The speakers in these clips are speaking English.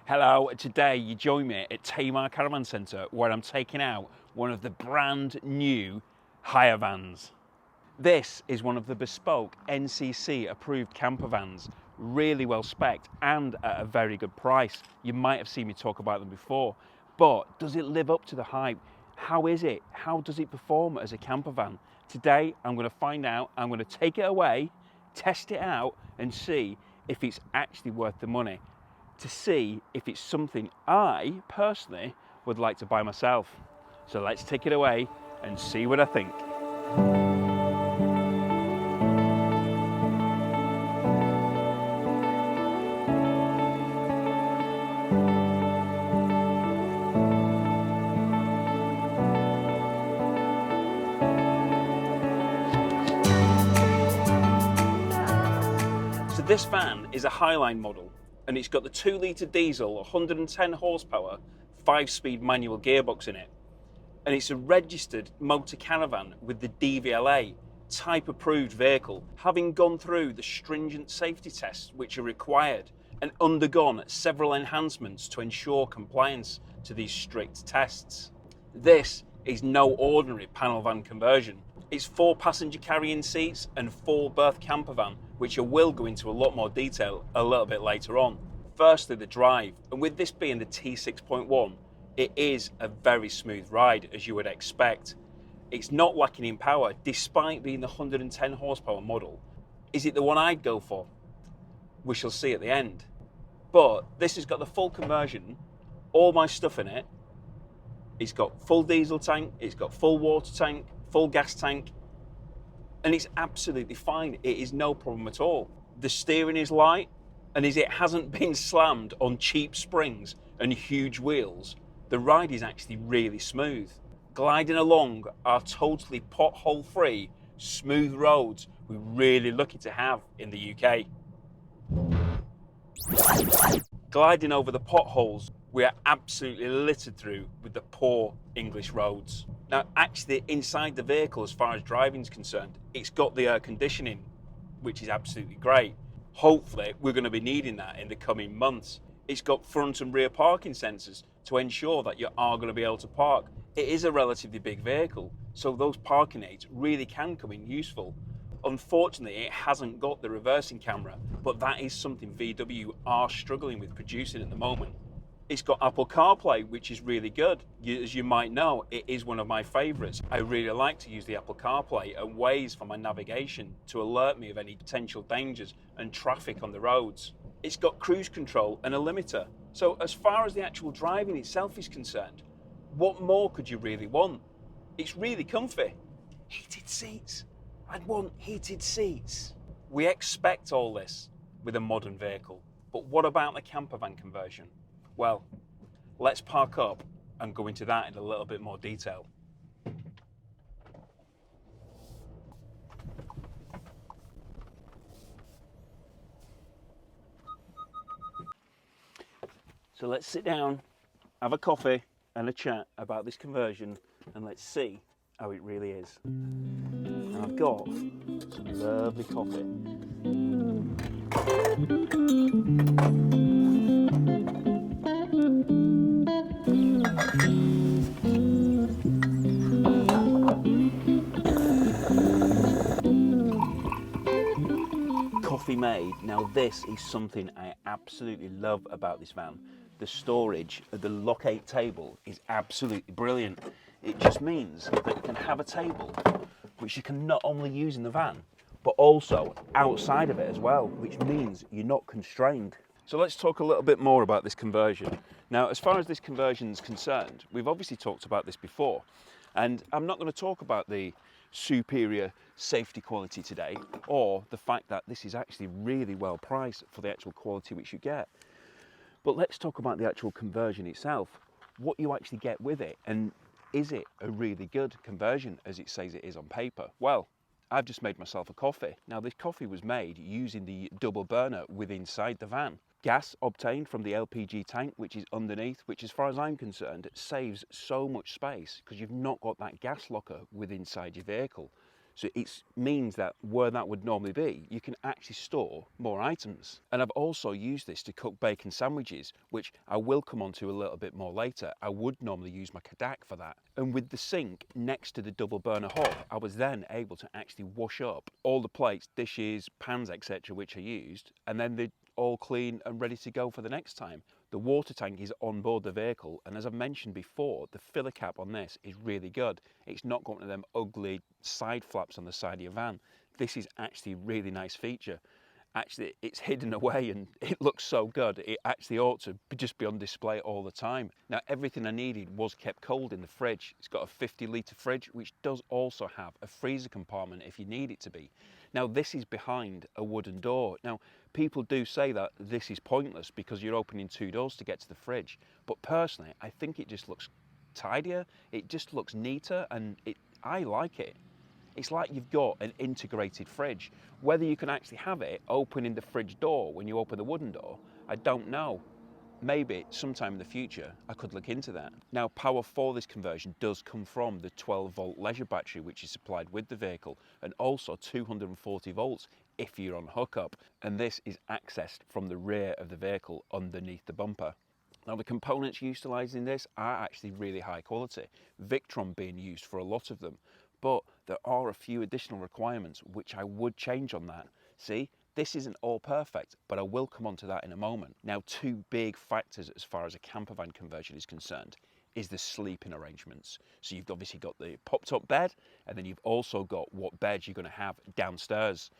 Hello, today you join me at Tamar Caravan Centre where I'm taking out one of the brand new hire vans. This is one of the bespoke NCC approved camper vans, really well spec'd and at a very good price. You might have seen me talk about them before, but does it live up to the hype? How is it? How does it perform as a camper van? Today I'm going to find out, I'm going to take it away, test it out and see if it's actually worth the money, to see if it's something I personally would like to buy myself. So let's take it away and see what I think. So this van is a Highline model, and it's got the 2-litre diesel, 110 horsepower, 5-speed manual gearbox in it. And it's a registered motor caravan with the DVLA, type approved vehicle, having gone through the stringent safety tests which are required and undergone several enhancements to ensure compliance to these strict tests. This is no ordinary panel van conversion. It's 4 passenger carrying seats and 4 berth camper van, which I will go into a lot more detail a little bit later on. Firstly, the drive, and with this being the T6.1, it is a very smooth ride as you would expect. It's not lacking in power despite being the 110 horsepower model. Is it the one I'd go for? We shall see at the end. But this has got the full conversion, all my stuff in it. It's got full diesel tank, it's got full water tank, full gas tank, and it's absolutely fine. It is no problem at all. The steering is light, and as it hasn't been slammed on cheap springs and huge wheels, the ride is actually really smooth. Gliding along our totally pothole-free, smooth roads we're really lucky to have in the UK. Gliding over the potholes we are absolutely littered through with the poor English roads. Now, actually, inside the vehicle, as far as driving is concerned, it's got the air conditioning, which is absolutely great. Hopefully, we're going to be needing that in the coming months. It's got front and rear parking sensors to ensure that you are going to be able to park. It is a relatively big vehicle, so those parking aids really can come in useful. Unfortunately, it hasn't got the reversing camera, but that is something VW are struggling with producing at the moment. It's got Apple CarPlay, which is really good. As you might know, it is one of my favourites. I really like to use the Apple CarPlay and Waze for my navigation to alert me of any potential dangers and traffic on the roads. It's got cruise control and a limiter. So as far as the actual driving itself is concerned, what more could you really want? It's really comfy. Heated seats. I'd want heated seats. We expect all this with a modern vehicle, but what about the campervan conversion? Well, let's park up and go into that in a little bit more detail. So let's sit down, have a coffee and a chat about this conversion, and let's see how it really is. And I've got some lovely coffee. Coffee made. Now this is something I absolutely love about this van. The storage of the Lock-8 table is absolutely brilliant. It just means that you can have a table which you can not only use in the van, but also outside of it as well, which means you're not constrained. So let's talk a little bit more about this conversion. Now, as far as this conversion is concerned, we've obviously talked about this before, and I'm not going to talk about the superior safety quality today, or the fact that this is actually really well priced for the actual quality which you get. But let's talk about the actual conversion itself, what you actually get with it, and is it a really good conversion as it says it is on paper? Well, I've just made myself a coffee. Now this coffee was made using the double burner within inside the van. Gas obtained from the LPG tank, which is underneath, which as far as I'm concerned, saves so much space because you've not got that gas locker within inside your vehicle. So it means that where that would normally be, you can actually store more items. And I've also used this to cook bacon sandwiches, which I will come on to a little bit more later. I would normally use my Kadak for that. And with the sink next to the double burner hob, I was then able to actually wash up all the plates, dishes, pans, etc. which I used, and then they're all clean and ready to go for the next time. The water tank is on board the vehicle, and as I've mentioned before, the filler cap on this is really good. It's not got one of them ugly side flaps on the side of your van. This is actually a really nice feature. Actually, it's hidden away and it looks so good. It actually ought to just be on display all the time. Now, everything I needed was kept cold in the fridge. It's got a 50-litre fridge, which does also have a freezer compartment if you need it to be. Now, this is behind a wooden door. Now, people do say that this is pointless because you're opening two doors to get to the fridge. But personally, I think it just looks tidier. It just looks neater, and I like it. It's like you've got an integrated fridge. Whether you can actually have it opening the fridge door when you open the wooden door, I don't know. Maybe sometime in the future I could look into that. Now, power for this conversion does come from the 12-volt leisure battery, which is supplied with the vehicle, and also 240 volts if you're on hookup. And this is accessed from the rear of the vehicle underneath the bumper. Now, the components utilising this are actually really high quality, Victron being used for a lot of them. But there are a few additional requirements which I would change on that. See, this isn't all perfect, but I will come on to that in a moment. Now, two big factors as far as a campervan conversion is concerned is the sleeping arrangements. So you've obviously got the pop-top bed, and then you've also got what bed you're going to have downstairs,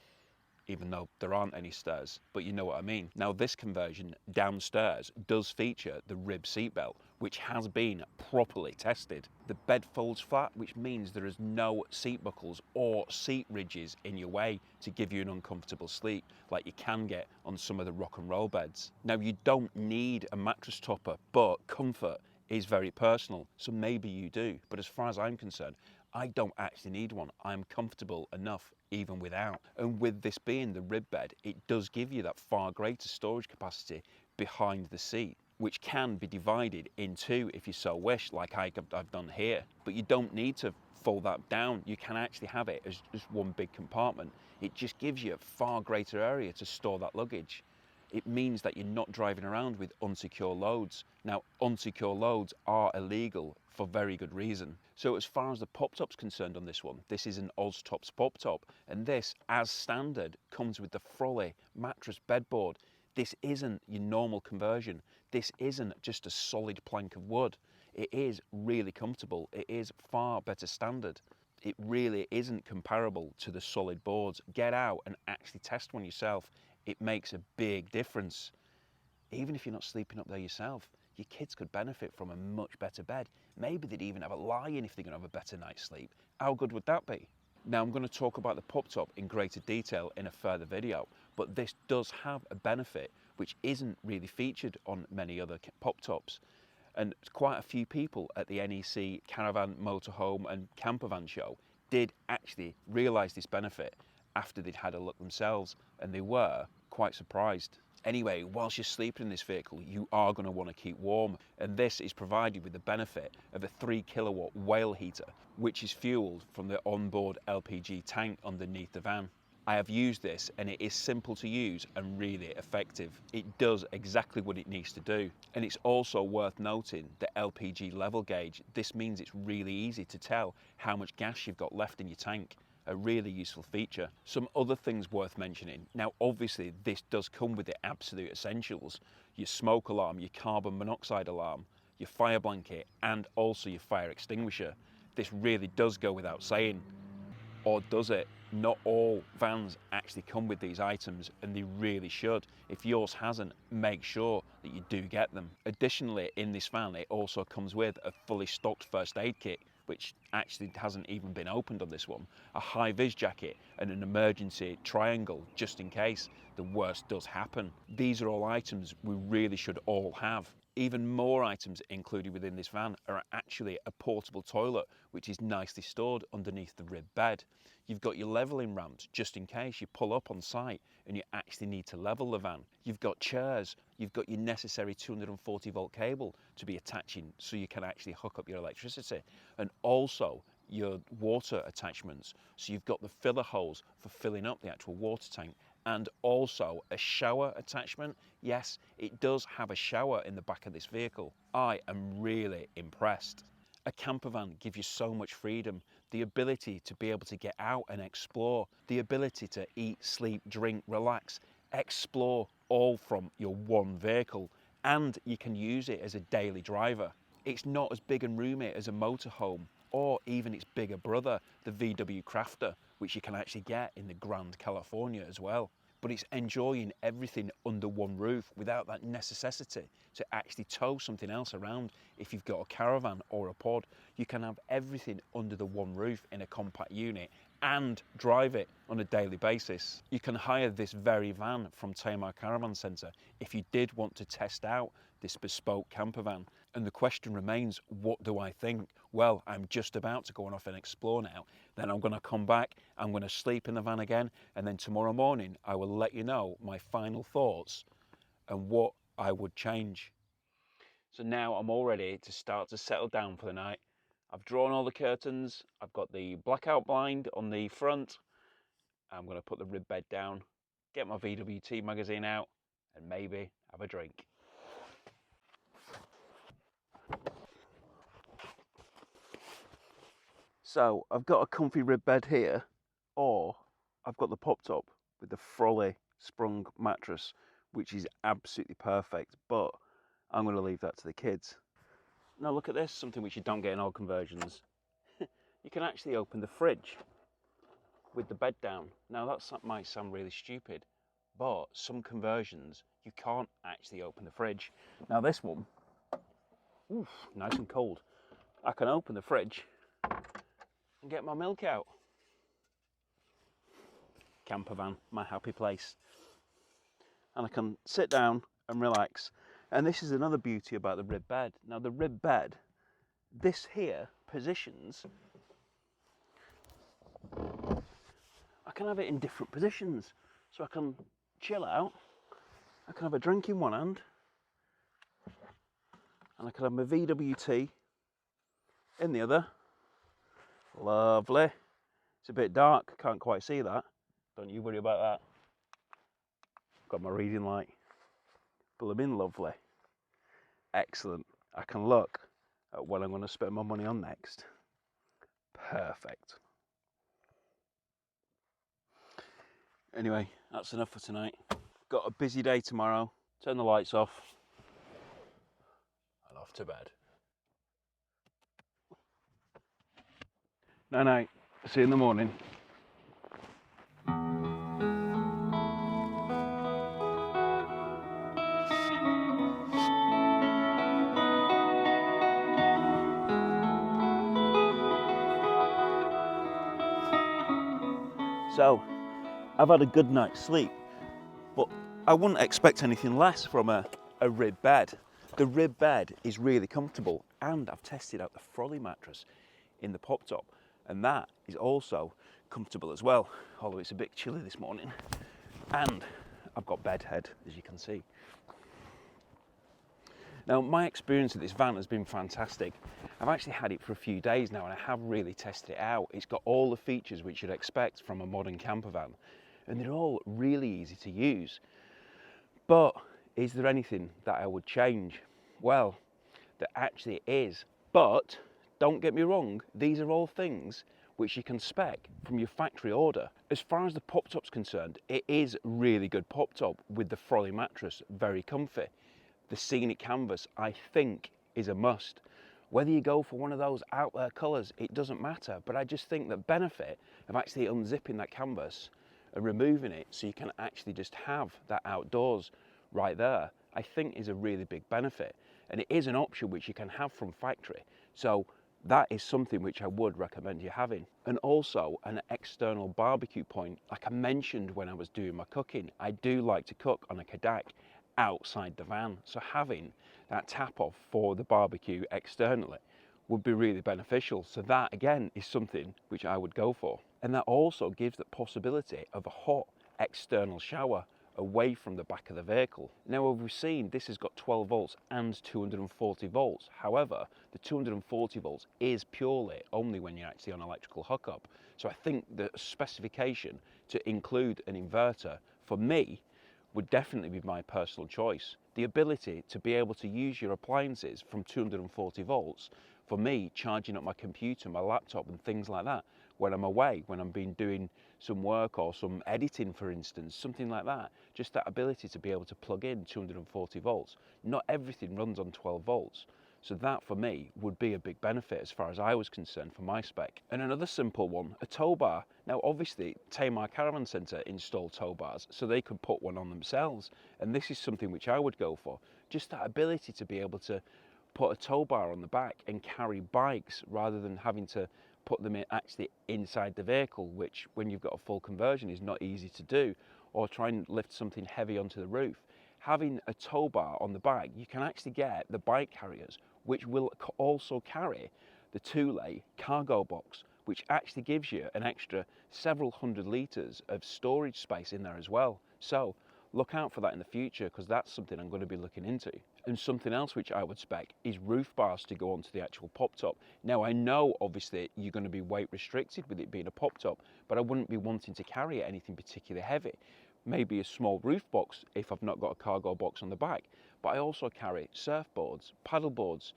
even though there aren't any stairs, but you know what I mean. Now, this conversion downstairs does feature the rib seatbelt, which has been properly tested. The bed folds flat, which means there is no seat buckles or seat ridges in your way to give you an uncomfortable sleep like you can get on some of the rock and roll beds. Now, you don't need a mattress topper, but comfort is very personal, so maybe you do. But as far as I'm concerned, I don't actually need one. I'm comfortable enough even without. And with this being the rib bed, it does give you that far greater storage capacity behind the seat, which can be divided in two if you so wish, like I've done here. But you don't need to fold that down. You can actually have it as just one big compartment. It just gives you a far greater area to store that luggage. It means that you're not driving around with unsecure loads. Now, unsecure loads are illegal for very good reason. So as far as the pop-top's concerned on this one, this is an Oztops pop-top, and this, as standard, comes with the Froley mattress bedboard. This isn't your normal conversion. This isn't just a solid plank of wood. It is really comfortable. It is far better standard. It really isn't comparable to the solid boards. Get out and actually test one yourself. It makes a big difference. Even if you're not sleeping up there yourself, your kids could benefit from a much better bed. Maybe they'd even have a lie-in if they're going to have a better night's sleep. How good would that be? Now, I'm going to talk about the pop-top in greater detail in a further video, but this does have a benefit which isn't really featured on many other pop-tops. And quite a few people at the NEC Caravan, Motorhome and Campervan show did actually realise this benefit after they'd had a look themselves, and they were quite surprised. Anyway, whilst you're sleeping in this vehicle, you are going to want to keep warm, and this is provided with the benefit of a 3 kilowatt whale heater, which is fueled from the onboard LPG tank underneath the van. I have used this and it is simple to use and really effective. It does exactly what it needs to do. And it's also worth noting the LPG level gauge. This means it's really easy to tell how much gas you've got left in your tank. A really useful feature. Some other things worth mentioning. Now, obviously, this does come with the absolute essentials. Your smoke alarm, your carbon monoxide alarm, your fire blanket, and also your fire extinguisher. This really does go without saying. Or does it? Not all vans actually come with these items, and they really should. If yours hasn't, make sure that you do get them. Additionally, in this van, it also comes with a fully stocked first aid kit, which actually hasn't even been opened on this one, a high-vis jacket and an emergency triangle just in case the worst does happen. These are all items we really should all have. Even more items included within this van are actually a portable toilet, which is nicely stored underneath the rib bed. You've got your levelling ramps just in case you pull up on site and you actually need to level the van. You've got chairs, you've got your necessary 240 volt cable to be attaching so you can actually hook up your electricity. And also your water attachments. So you've got the filler holes for filling up the actual water tank, and also a shower attachment. Yes, it does have a shower in the back of this vehicle. I am really impressed. A campervan gives you so much freedom, the ability to be able to get out and explore, the ability to eat, sleep, drink, relax, explore, all from your one vehicle, and you can use it as a daily driver. It's not as big and roomy as a motorhome, or even its bigger brother, the VW Crafter, which you can actually get in the Grand California as well. But it's enjoying everything under one roof without that necessity to actually tow something else around. If you've got a caravan or a pod, you can have everything under the one roof in a compact unit and drive it on a daily basis. You can hire this very van from Tamar Caravan Centre if you did want to test out this bespoke campervan. And the question remains, what do I think? Well, I'm just about to go on off and explore now. Then I'm going to come back, I'm going to sleep in the van again, and then tomorrow morning I will let you know my final thoughts and what I would change. So now I'm all ready to start to settle down for the night. I've drawn all the curtains, I've got the blackout blind on the front. I'm going to put the rib bed down, get my VWT magazine out, and maybe have a drink. So I've got a comfy rib bed here, or I've got the pop top with the Frolly sprung mattress, which is absolutely perfect, but I'm going to leave that to the kids. Now look at this, something which you don't get in all conversions. You can actually open the fridge with the bed down. Now that might sound really stupid, but some conversions you can't actually open the fridge. Now this one, oof, nice and cold. I can open the fridge and get my milk out. Campervan, my happy place. And I can sit down and relax. And this is another beauty about the rib bed. Now the rib bed, this here positions, I can have it in different positions. So I can chill out, I can have a drink in one hand, and I can have my VWT in the other. Lovely. It's a bit dark, can't quite see that. Don't you worry about that. Got my reading light. Blooming lovely. Excellent. I can look at what I'm going to spend my money on next. Perfect. Anyway, that's enough for tonight. Got a busy day tomorrow. Turn the lights off and off to bed. Night night. See you in the morning. So, I've had a good night's sleep, but I wouldn't expect anything less from a rib bed. The rib bed is really comfortable, and I've tested out the Frolly mattress in the pop top, and that is also comfortable as well, although it's a bit chilly this morning. And I've got bed head, as you can see. Now, my experience of this van has been fantastic. I've actually had it for a few days now, and I have really tested it out. It's got all the features which you'd expect from a modern camper van, and they're all really easy to use. But is there anything that I would change? Well, there actually is. But don't get me wrong, these are all things which you can spec from your factory order. As far as the pop top's concerned, it is really good pop top with the Frolly mattress, very comfy. The scenic canvas, I think, is a must. Whether you go for one of those out there colours, it doesn't matter, but I just think the benefit of actually unzipping that canvas and removing it so you can actually just have that outdoors right there, I think is a really big benefit. And it is an option which you can have from factory. So that is something which I would recommend you having. And also an external barbecue point. Like I mentioned when I was doing my cooking, I do like to cook on a Kadak outside the van. So having that tap off for the barbecue externally would be really beneficial. So that again is something which I would go for. And that also gives the possibility of a hot external shower away from the back of the vehicle. Now, as we've seen, this has got 12 volts and 240 volts. However, the 240 volts is purely only when you're actually on electrical hookup. So I think the specification to include an inverter, for me, would definitely be my personal choice. The ability to be able to use your appliances from 240 volts, for me, charging up my computer, my laptop and things like that, when I'm away, when I'm doing some work or some editing, for instance, something like that. Just that ability to be able to plug in 240 volts. Not everything runs on 12 volts. So that for me would be a big benefit as far as I was concerned for my spec. And another simple one, a tow bar. Now obviously Tamar Caravan Centre installed tow bars so they could put one on themselves. And this is something which I would go for. Just that ability to be able to put a tow bar on the back and carry bikes rather than having to put them in actually inside the vehicle, which when you've got a full conversion is not easy to do, or try and lift something heavy onto the roof. Having a tow bar on the back, you can actually get the bike carriers, which will also carry the 2-lay cargo box, which actually gives you an extra several hundred litres of storage space in there as well. So look out for that in the future, because that's something I'm going to be looking into. And something else which I would spec is roof bars to go onto the actual pop top. Now I know obviously you're going to be weight restricted with it being a pop top, but I wouldn't be wanting to carry anything particularly heavy. Maybe a small roof box if I've not got a cargo box on the back, but I also carry surfboards, paddle boards,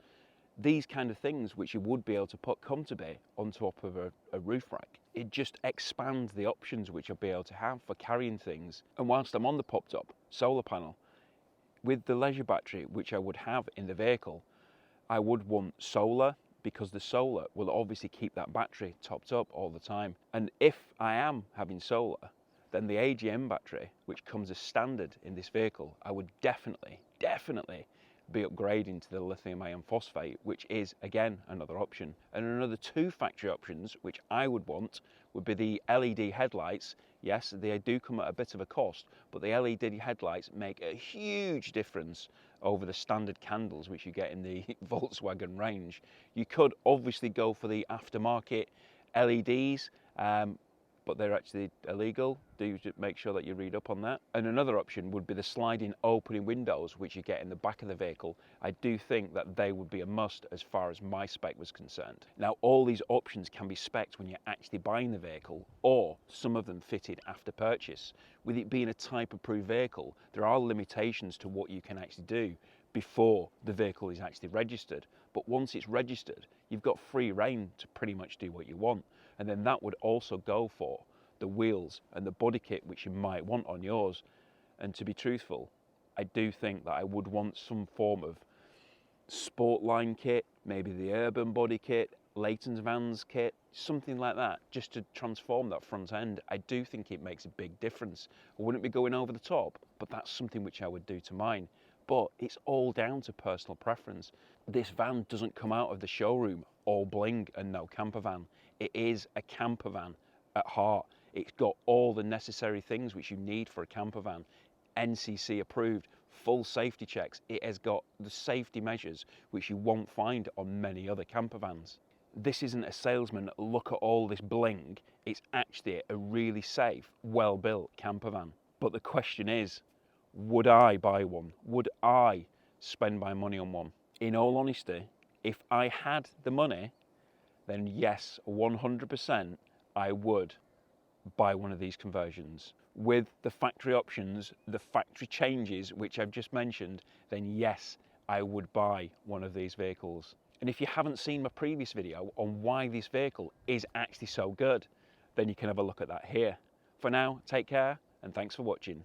these kind of things which you would be able to put comfortably on top of a roof rack. It just expands the options which I'll be able to have for carrying things. And whilst I'm on the pop top solar panel, with the leisure battery which I would have in the vehicle, I would want solar, because the solar will obviously keep that battery topped up all the time. And if I am having solar, then the AGM battery, which comes as standard in this vehicle, I would definitely be upgrading to the lithium iron phosphate, which is again another option. And another 2 factory options which I would want would be the LED headlights. Yes, they do come at a bit of a cost, but the LED headlights make a huge difference over the standard candles which you get in the Volkswagen range. You could obviously go for the aftermarket LEDs, but they're actually illegal. Do make sure that you read up on that. And another option would be the sliding opening windows which you get in the back of the vehicle. I do think that they would be a must as far as my spec was concerned. Now all these options can be spec'd when you're actually buying the vehicle, or some of them fitted after purchase. With it being a type approved vehicle, there are limitations to what you can actually do before the vehicle is actually registered. But once it's registered, you've got free rein to pretty much do what you want. And then that would also go for the wheels and the body kit which you might want on yours. And to be truthful, I do think that I would want some form of Sportline kit, maybe the Urban body kit, Leighton Vans kit, something like that, just to transform that front end. I do think it makes a big difference. I wouldn't be going over the top, but that's something which I would do to mine. But it's all down to personal preference. This van doesn't come out of the showroom all bling and no camper van. It is a camper van at heart. It's got all the necessary things which you need for a camper van. NCC approved, full safety checks. It has got the safety measures which you won't find on many other camper vans. This isn't a salesman, look at all this bling. It's actually a really safe, well-built camper van. But the question is, would I buy one? Would I spend my money on one? In all honesty, if I had the money, then yes, 100% I would buy one of these conversions. With the factory options, the factory changes which I've just mentioned, then yes, I would buy one of these vehicles. And if you haven't seen my previous video on why this vehicle is actually so good, then you can have a look at that here. For now, take care and thanks for watching.